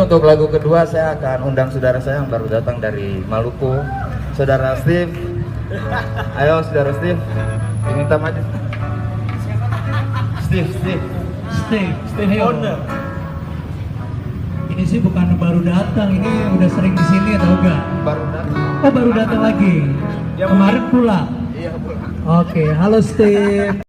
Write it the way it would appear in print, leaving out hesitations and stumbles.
untuk lagu kedua saya akan undang saudara saya yang baru datang dari Maluku, saudara Steve. Ayo saudara Steve, diminta maju. Steve. Wonder. Ini sih bukan baru datang, ini udah sering di sini atau enggak? Baru datang. Oh baru datang lagi. Ya, Kemarin pulang. Iya pulang. Oke, halo Steve.